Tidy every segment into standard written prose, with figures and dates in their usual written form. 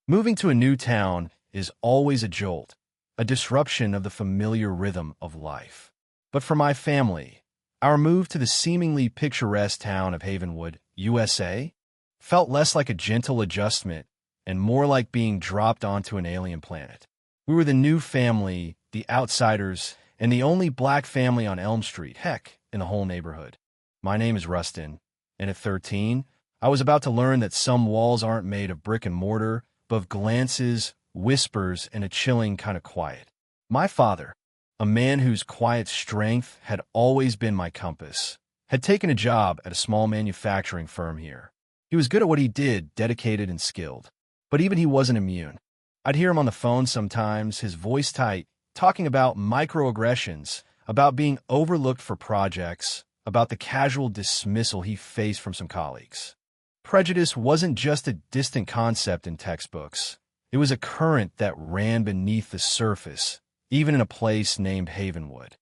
Moving to a new town is always a jolt, a disruption of the familiar rhythm of life. But for my family, our move to the seemingly picturesque town of Havenwood, USA, felt less like a gentle adjustment and more like being dropped onto an alien planet. We were the new family, the outsiders, and the only black family on Elm Street, heck, in the whole neighborhood. My name is Rustin, and at 13, I was about to learn that some walls aren't made of brick and mortar, but of glances, whispers, and a chilling kind of quiet. My father, a man whose quiet strength had always been my compass, had taken a job at a small manufacturing firm here. He was good at what he did, dedicated and skilled. But even he wasn't immune. I'd hear him on the phone sometimes, his voice tight, talking about microaggressions, about being overlooked for projects, about the casual dismissal he faced from some colleagues. Prejudice wasn't just a distant concept in textbooks. It was a current that ran beneath the surface, even in a place named Havenwood.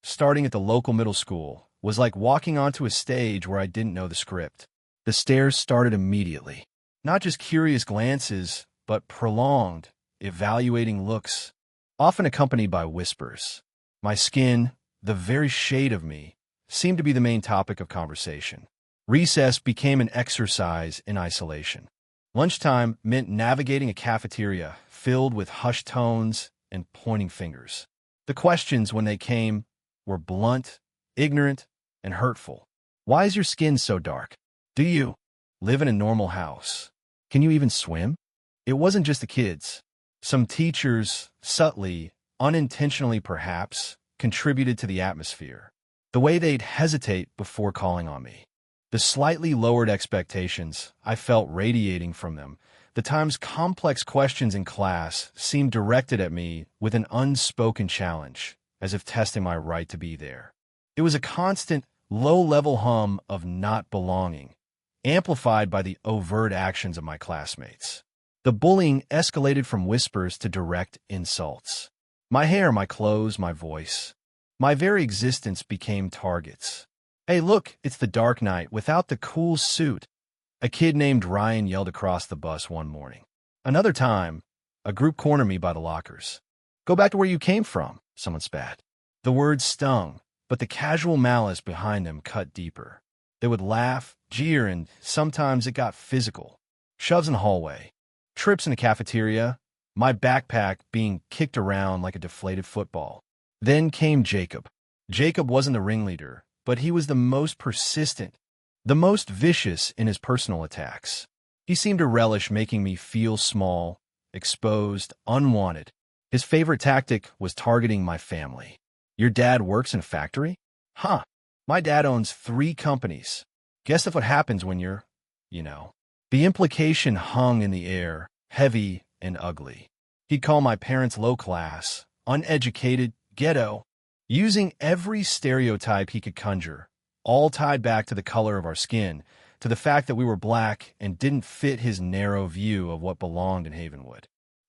Starting at the local middle school was like walking onto a stage where I didn't know the script. The stares started immediately. Not just curious glances, but prolonged, evaluating looks, often accompanied by whispers. My skin, the very shade of me, seemed to be the main topic of conversation. Recess became an exercise in isolation. Lunchtime meant navigating a cafeteria filled with hushed tones and pointing fingers. The questions, when they came, were blunt, ignorant, and hurtful. Why is your skin so dark? Do you live in a normal house? Can you even swim? It wasn't just the kids. Some teachers, subtly, unintentionally perhaps, contributed to the atmosphere. The way they'd hesitate before calling on me. The slightly lowered expectations I felt radiating from them. The times complex questions in class seemed directed at me with an unspoken challenge, as if testing my right to be there. It was a constant, low-level hum of not belonging, amplified by the overt actions of my classmates. The bullying escalated from whispers to direct insults. My hair, my clothes, my voice. My very existence became targets. Hey, look, it's the Dark Knight without the cool suit, a kid named Ryan yelled across the bus one morning. Another time, a group cornered me by the lockers. Go back to where you came from, someone spat. The words stung, but the casual malice behind them cut deeper. They would laugh, jeer, and sometimes it got physical. Shoves in the hallway, trips in the cafeteria, my backpack being kicked around like a deflated football. Then came Jacob. Jacob wasn't the ringleader, but he was the most persistent, the most vicious in his personal attacks. He seemed to relish making me feel small, exposed, unwanted. His favorite tactic was targeting my family. Your dad works in a factory? Huh. My dad owns 3 companies. Guess what happens when you're, The implication hung in the air, heavy and ugly. He'd call my parents low class, uneducated, ghetto, using every stereotype he could conjure, all tied back to the color of our skin, to the fact that we were black and didn't fit his narrow view of what belonged in Havenwood.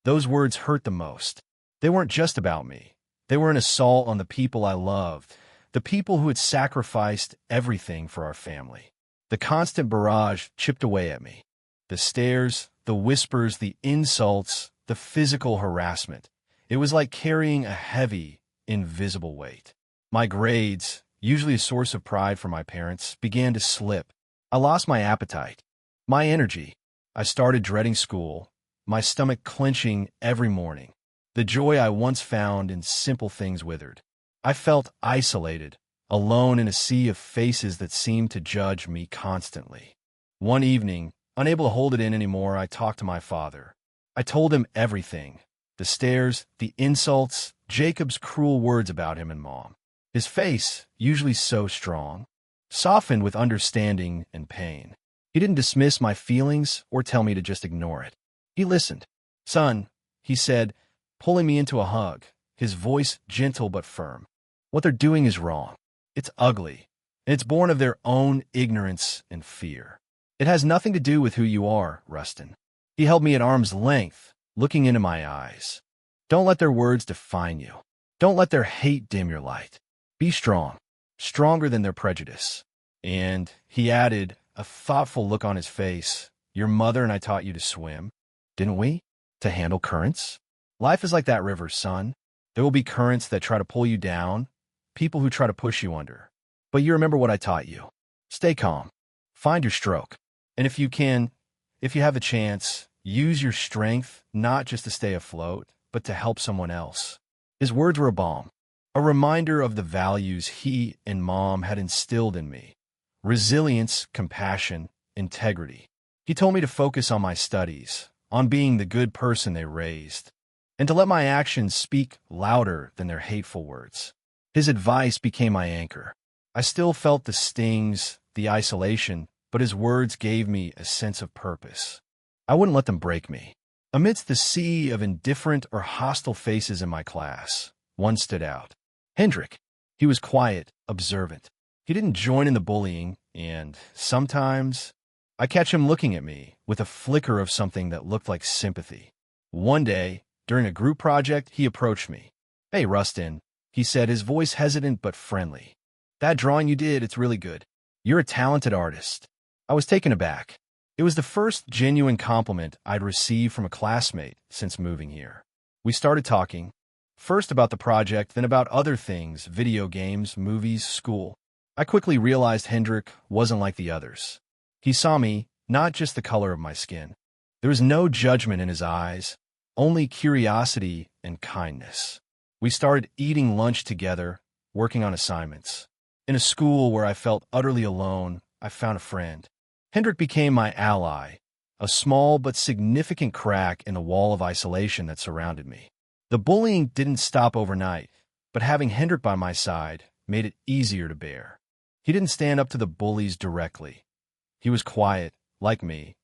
Those words hurt the most. They weren't just about me. They were an assault on the people I loved, the people who had sacrificed everything for our family. The constant barrage chipped away at me. The stares, the whispers, the insults, the physical harassment. It was like carrying a heavy, invisible weight. My grades, usually a source of pride for my parents, began to slip. I lost my appetite, my energy. I started dreading school, my stomach clenching every morning. The joy I once found in simple things withered. I felt isolated, alone in a sea of faces that seemed to judge me constantly. One evening, unable to hold it in anymore, I talked to my father. I told him everything. The stares, the insults, Jacob's cruel words about him and Mom. His face, usually so strong, softened with understanding and pain. He didn't dismiss my feelings or tell me to just ignore it. He listened. Son, he said, pulling me into a hug, his voice gentle but firm. What they're doing is wrong. It's ugly, and it's born of their own ignorance and fear. It has nothing to do with who you are, Rustin. He held me at arm's length, looking into my eyes. Don't let their words define you. Don't let their hate dim your light. Be strong, stronger than their prejudice. And he added, a thoughtful look on his face, your mother and I taught you to swim, didn't we? To handle currents? Life is like that river, son. There will be currents that try to pull you down, people who try to push you under. But you remember what I taught you. Stay calm. Find your stroke. And if you have the chance, use your strength not just to stay afloat, but to help someone else. His words were a balm, a reminder of the values he and Mom had instilled in me. Resilience, compassion, integrity. He told me to focus on my studies, on being the good person they raised, and to let my actions speak louder than their hateful words. His advice became my anchor. I still felt the stings, the isolation, but his words gave me a sense of purpose. I wouldn't let them break me. Amidst the sea of indifferent or hostile faces in my class, one stood out. Hendrik. He was quiet, observant. He didn't join in the bullying, and sometimes I catch him looking at me with a flicker of something that looked like sympathy. One day, during a group project, he approached me. "Hey, Rustin," he said, his voice hesitant but friendly. "That drawing you did, it's really good. You're a talented artist." I was taken aback. It was the first genuine compliment I'd received from a classmate since moving here. We started talking, first about the project, then about other things, video games, movies, school. I quickly realized Hendrik wasn't like the others. He saw me, not just the color of my skin. There was no judgment in his eyes, only curiosity and kindness. We started eating lunch together, working on assignments. In a school where I felt utterly alone, I found a friend. Hendrik became my ally, a small but significant crack in the wall of isolation that surrounded me. The bullying didn't stop overnight, but having Hendrik by my side made it easier to bear. He didn't stand up to the bullies directly. He was quiet, like me,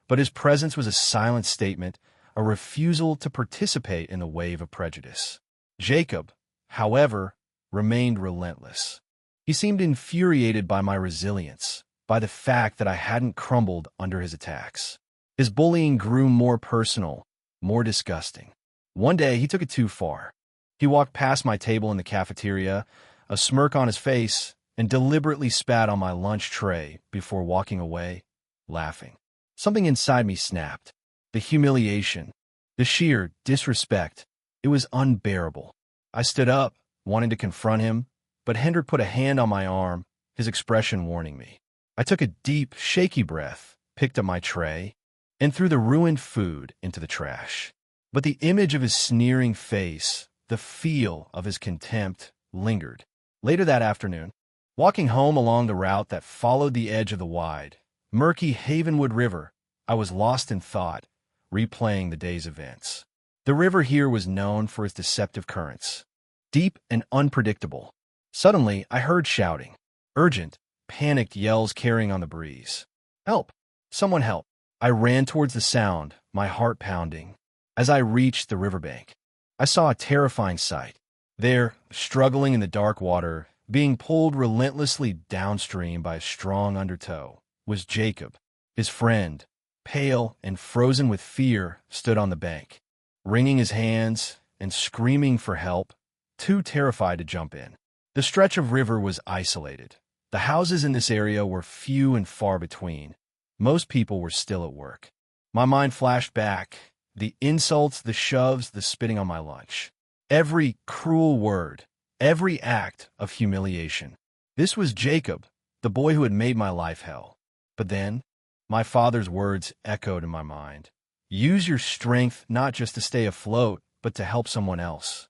but his presence was a silent statement, a refusal to participate in the wave of prejudice. Jacob, however, remained relentless. He seemed infuriated by my resilience, by the fact that I hadn't crumbled under his attacks. His bullying grew more personal, more disgusting. One day, he took it too far. He walked past my table in the cafeteria, a smirk on his face, and deliberately spat on my lunch tray before walking away, laughing. Something inside me snapped. The humiliation, the sheer disrespect, it was unbearable. I stood up, wanting to confront him, but Hendrik put a hand on my arm, his expression warning me. I took a deep, shaky breath, picked up my tray, and threw the ruined food into the trash. But the image of his sneering face, the feel of his contempt, lingered. Later that afternoon, walking home along the route that followed the edge of the wide, murky Havenwood River, I was lost in thought, replaying the day's events. The river here was known for its deceptive currents, deep and unpredictable. Suddenly, I heard shouting, urgent, panicked yells carrying on the breeze. "Help! Someone help!" I ran towards the sound, my heart pounding. As I reached the riverbank, I saw a terrifying sight. There, struggling in the dark water, being pulled relentlessly downstream by a strong undertow, was Jacob. His friend, pale and frozen with fear, stood on the bank, wringing his hands and screaming for help, too terrified to jump in. The stretch of river was isolated. The houses in this area were few and far between. Most people were still at work. My mind flashed back, the insults, the shoves, the spitting on my lunch. Every cruel word, every act of humiliation. This was Jacob, the boy who had made my life hell. But then, my father's words echoed in my mind. Use your strength not just to stay afloat, but to help someone else.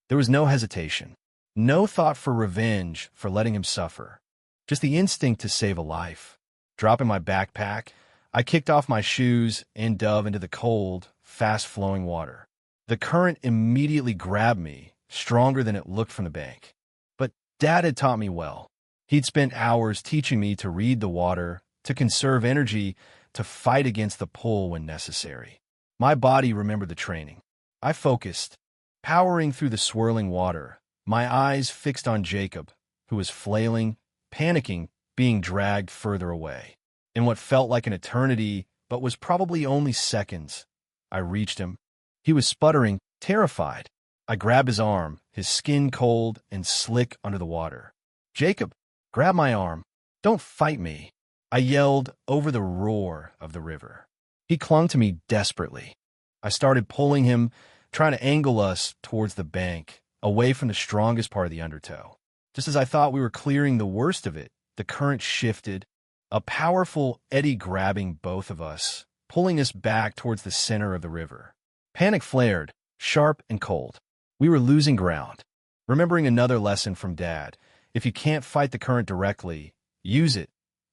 There was no hesitation, no thought for revenge for letting him suffer, just the instinct to save a life. Dropping my backpack, I kicked off my shoes and dove into the cold, fast-flowing water. The current immediately grabbed me, stronger than it looked from the bank. But Dad had taught me well. He'd spent hours teaching me to read the water, to conserve energy, to fight against the pull when necessary. My body remembered the training. I focused, powering through the swirling water, my eyes fixed on Jacob, who was flailing, panicking, being dragged further away. In what felt like an eternity, but was probably only seconds, I reached him. He was sputtering, terrified. I grabbed his arm, his skin cold and slick under the water. "Jacob, grab my arm. Don't fight me," I yelled over the roar of the river. He clung to me desperately. I started pulling him, trying to angle us towards the bank, away from the strongest part of the undertow. Just as I thought we were clearing the worst of it, the current shifted, a powerful eddy grabbing both of us, pulling us back towards the center of the river. Panic flared, sharp and cold. We were losing ground. Remembering another lesson from Dad, if you can't fight the current directly, use it.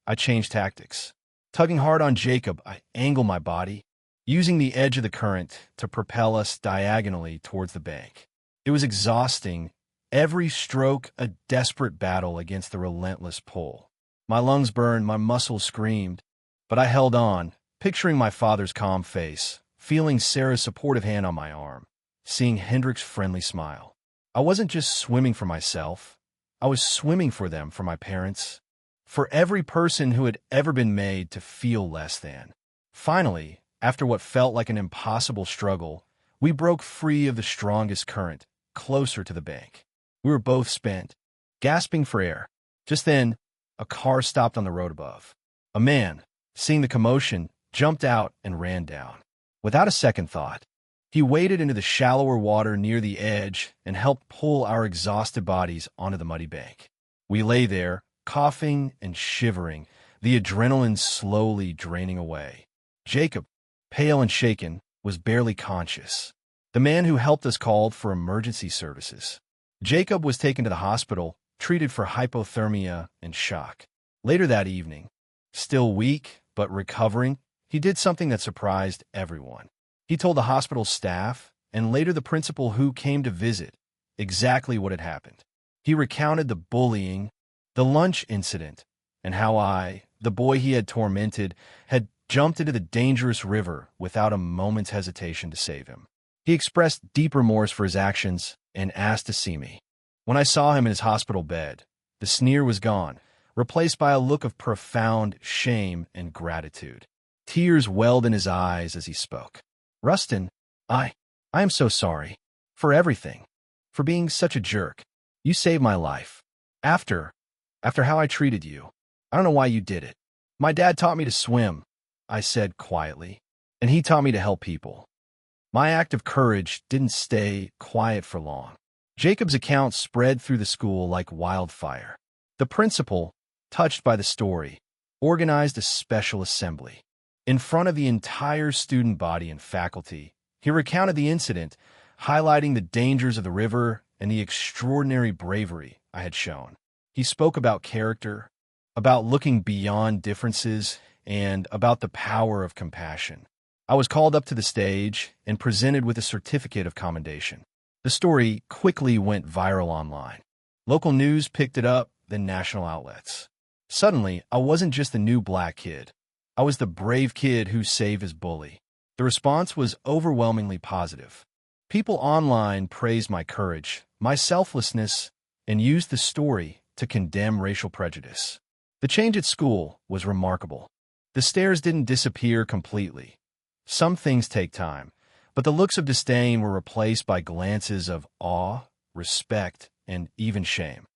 I changed tactics. Tugging hard on Jacob, I angled my body, using the edge of the current to propel us diagonally towards the bank. It was exhausting, every stroke a desperate battle against the relentless pull. My lungs burned, my muscles screamed, but I held on, picturing my father's calm face, feeling Sarah's supportive hand on my arm, seeing Hendrik's friendly smile. I wasn't just swimming for myself. I was swimming for them, for my parents, for every person who had ever been made to feel less than. Finally, after what felt like an impossible struggle, we broke free of the strongest current, closer to the bank. We were both spent, gasping for air. Just then, a car stopped on the road above. A man, seeing the commotion, jumped out and ran down. Without a second thought, he waded into the shallower water near the edge and helped pull our exhausted bodies onto the muddy bank. We lay there, coughing and shivering, the adrenaline slowly draining away. Jacob, pale and shaken, was barely conscious. The man who helped us called for emergency services. Jacob was taken to the hospital, treated for hypothermia and shock. Later that evening, still weak but recovering, he did something that surprised everyone. He told the hospital staff, and later the principal who came to visit, exactly what had happened. He recounted the bullying, the lunch incident, and how I, the boy he had tormented, had jumped into the dangerous river without a moment's hesitation to save him. He expressed deep remorse for his actions and asked to see me. When I saw him in his hospital bed, the sneer was gone, replaced by a look of profound shame and gratitude. Tears welled in his eyes as he spoke. Rustin, I am so sorry. For everything. For being such a jerk. You saved my life. After how I treated you. I don't know why you did it. My dad taught me to swim, I said quietly, and he taught me to help people. My act of courage didn't stay quiet for long. Jacob's account spread through the school like wildfire. The principal, touched by the story, organized a special assembly. In front of the entire student body and faculty, he recounted the incident, highlighting the dangers of the river and the extraordinary bravery I had shown. He spoke about character, about looking beyond differences, and about the power of compassion. I was called up to the stage and presented with a certificate of commendation. The story quickly went viral online. Local news picked it up, then national outlets. Suddenly, I wasn't just the new black kid. I was the brave kid who saved his bully. The response was overwhelmingly positive. People online praised my courage, my selflessness, and used the story to condemn racial prejudice. The change at school was remarkable. The stares didn't disappear completely. Some things take time, but the looks of disdain were replaced by glances of awe, respect, and even shame.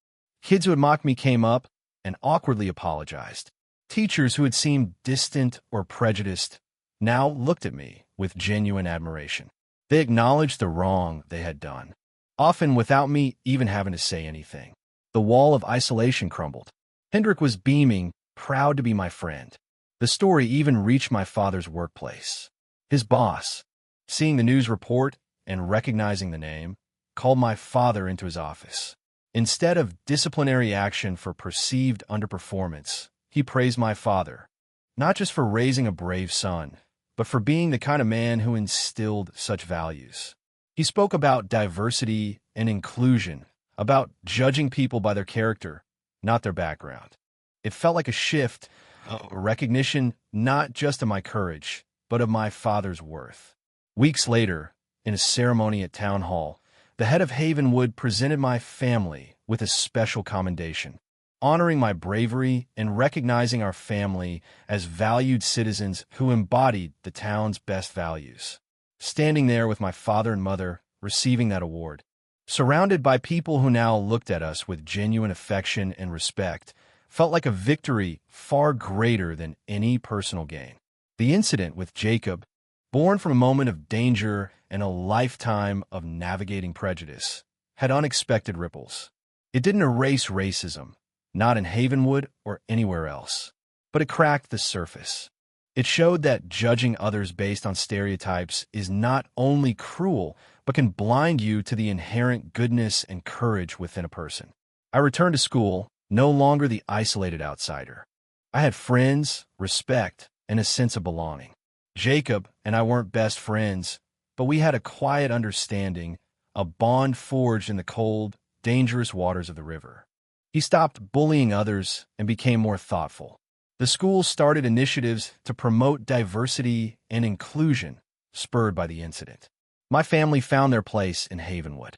Kids who had mocked me came up and awkwardly apologized. Teachers who had seemed distant or prejudiced now looked at me with genuine admiration. They acknowledged the wrong they had done, often without me even having to say anything. The wall of isolation crumbled. Hendrik was beaming, proud to be my friend. The story even reached my father's workplace. His boss, seeing the news report and recognizing the name, called my father into his office. Instead of disciplinary action for perceived underperformance, he praised my father, not just for raising a brave son, but for being the kind of man who instilled such values. He spoke about diversity and inclusion, about judging people by their character, not their background. It felt like a shift, a recognition not just of my courage, but of my father's worth. Weeks later, in a ceremony at Town Hall, the head of Havenwood presented my family with a special commendation, honoring my bravery and recognizing our family as valued citizens who embodied the town's best values. Standing there with my father and mother, receiving that award, surrounded by people who now looked at us with genuine affection and respect, felt like a victory far greater than any personal gain. The incident with Jacob born from a moment of danger and a lifetime of navigating prejudice, had unexpected ripples. It didn't erase racism, not in Havenwood or anywhere else, but it cracked the surface. It showed that judging others based on stereotypes is not only cruel, but can blind you to the inherent goodness and courage within a person. I returned to school, no longer the isolated outsider. I had friends, respect, and a sense of belonging. Jacob and I weren't best friends, but we had a quiet understanding, a bond forged in the cold, dangerous waters of the river. He stopped bullying others and became more thoughtful. The school started initiatives to promote diversity and inclusion, spurred by the incident. My family found their place in Havenwood.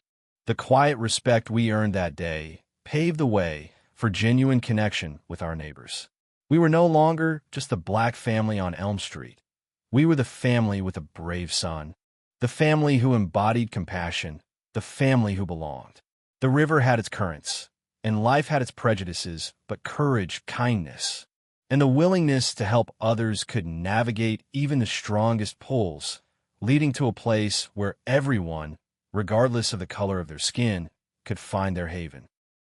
The quiet respect we earned that day paved the way for genuine connection with our neighbors. We were no longer just the black family on Elm Street. We were the family with a brave son, the family who embodied compassion, the family who belonged. The river had its currents, and life had its prejudices, but courage, kindness, and the willingness to help others could navigate even the strongest pulls, leading to a place where everyone, regardless of the color of their skin, could find their haven.